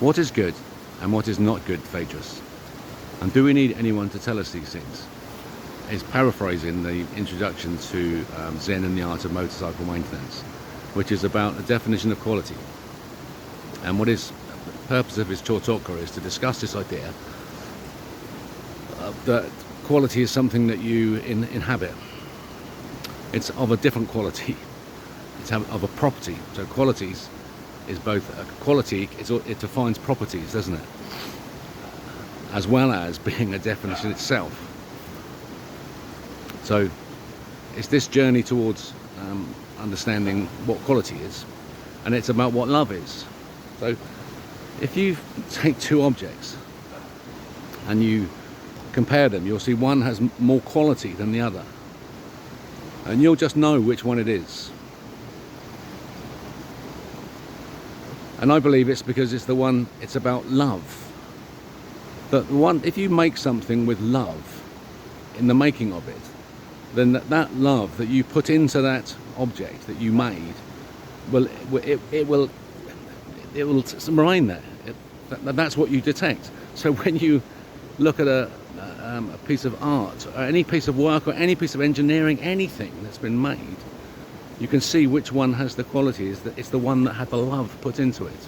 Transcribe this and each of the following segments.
What is good and what is not good, Phaedrus? And do we need anyone to tell us these things? It's paraphrasing the introduction to Zen and the Art of Motorcycle Maintenance, which is about the definition of quality. And what is the purpose of his Chautauqua is to discuss this idea that quality is something that you inhabit. It's of a different quality. It's of a property. So qualities is both a quality, it defines properties, doesn't it? As well as being a definition itself. So it's this journey towards understanding what quality is, and it's about what love is. So if you take two objects and you compare them, you'll see one has more quality than the other, and you'll just know which one it is. And I believe it's because it's about love. That if you make something with love in the making of it, then that love that you put into that object that you made, it will remain there. That's what you detect. So when you look at a piece of art, or any piece of work, or any piece of engineering, anything that's been made, you can see which one has the quality. It's the one that had the love put into it.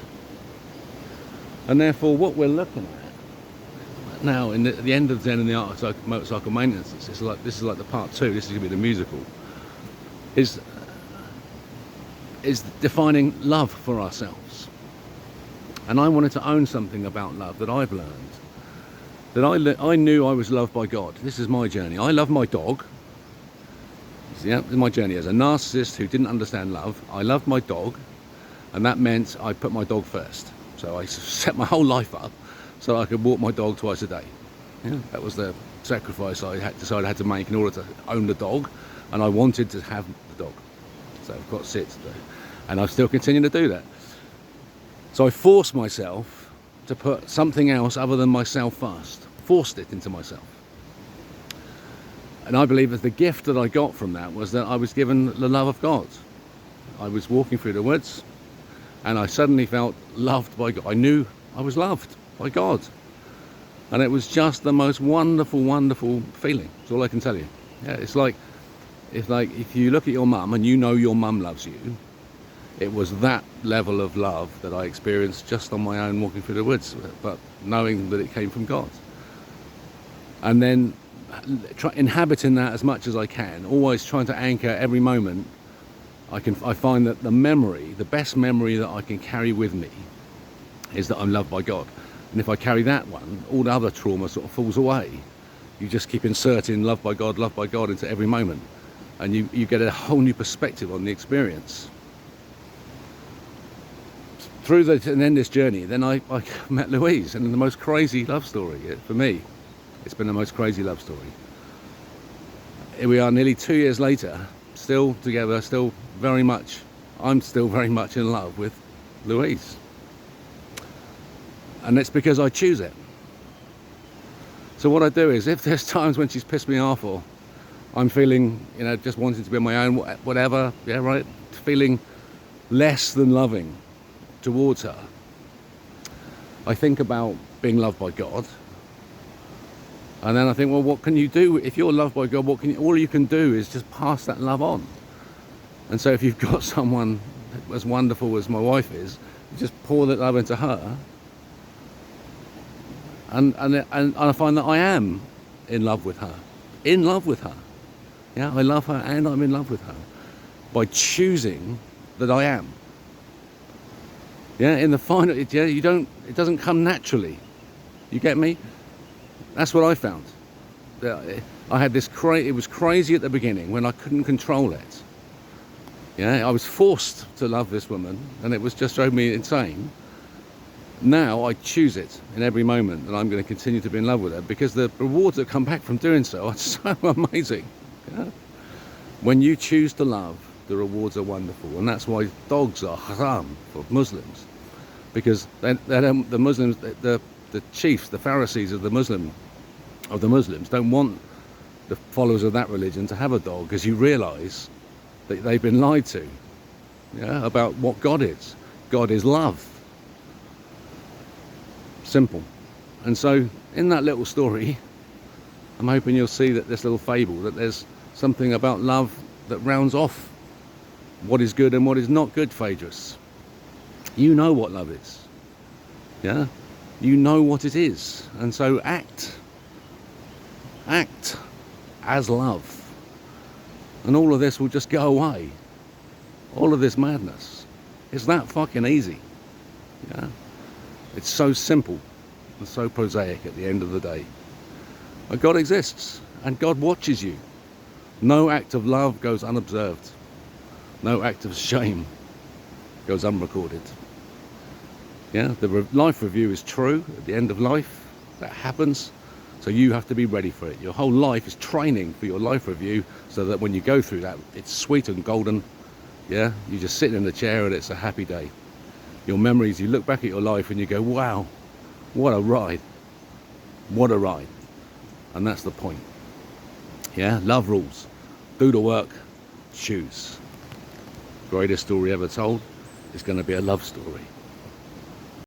And therefore, what we're looking at now, in the end of Zen and the Art of Motorcycle Maintenance, this is like the part 2. This is going to be the musical. Is defining love for ourselves. And I wanted to own something about love that I've learned. That I knew I was loved by God. This is my journey. I love my dog. Yeah, my journey as a narcissist who didn't understand love. I loved my dog, and that meant I put my dog first. So I set my whole life up so I could walk my dog twice a day. Yeah, that was the sacrifice I decided I had to make in order to own the dog, and I wanted to have the dog. So I've got Sit today, and I still continue to do that. So I forced myself to put something else other than myself first. Forced it into myself. And I believe that the gift that I got from that was that I was given the love of God. I was walking through the woods and I suddenly felt loved by God. I knew I was loved by God. And it was just the most wonderful, wonderful feeling. That's all I can tell you. Yeah, it's like if you look at your mum and you know your mum loves you, it was that level of love that I experienced just on my own walking through the woods, but knowing that it came from God. And then inhabiting that as much as I can, always trying to anchor every moment. I find that the best memory that I can carry with me is that I'm loved by God. And if I carry that one, all the other trauma sort of falls away. You just keep inserting loved by God into every moment, and you get a whole new perspective on the experience. Through this journey, then I met Louise, and the most crazy love story for me. It's been the most crazy love story. Here we are nearly 2 years later, still together, I'm still very much in love with Louise. And it's because I choose it. So what I do is, if there's times when she's pissed me off, or I'm feeling, just wanting to be on my own, whatever, yeah, right, feeling less than loving towards her, I think about being loved by God. And then I think, well, what can you do if you're loved by God? All you can do is just pass that love on. And so if you've got someone as wonderful as my wife is, you just pour that love into her. And I find that I am in love with her. In love with her. Yeah, I love her and I'm in love with her. By choosing that I am. Yeah, in the final, it doesn't come naturally. You get me? That's what I found. I had this it was crazy at the beginning when I couldn't control it. Yeah, I was forced to love this woman, and it was just drove me insane. Now I choose it in every moment, and I'm going to continue to be in love with her because the rewards that come back from doing so are so amazing. Yeah? When you choose to love, the rewards are wonderful, and that's why dogs are haram for Muslims, because the Muslims, the chiefs, the Pharisees of the Muslims don't want the followers of that religion to have a dog, because you realise that they've been lied to, yeah, about what God is. God is love. simple. And so in that little story, I'm hoping you'll see that this little fable, that there's something about love that rounds off what is good and what is not good, Phaedrus. You know what love is. Yeah? You know what it is. And so act as love. And all of this will just go away. All of this madness. It's that fucking easy. Yeah? It's so simple and so prosaic at the end of the day. But God exists and God watches you. No act of love goes unobserved. No act of shame goes unrecorded. Yeah, the life review is true at the end of life. That happens. So you have to be ready for it. Your whole life is training for your life review so that when you go through that, it's sweet and golden. Yeah, you just sit in the chair and it's a happy day. Your memories, you look back at your life and you go, wow, what a ride. What a ride. And that's the point. Yeah, love rules. Do the work, choose. Greatest story ever told is going to be a love story.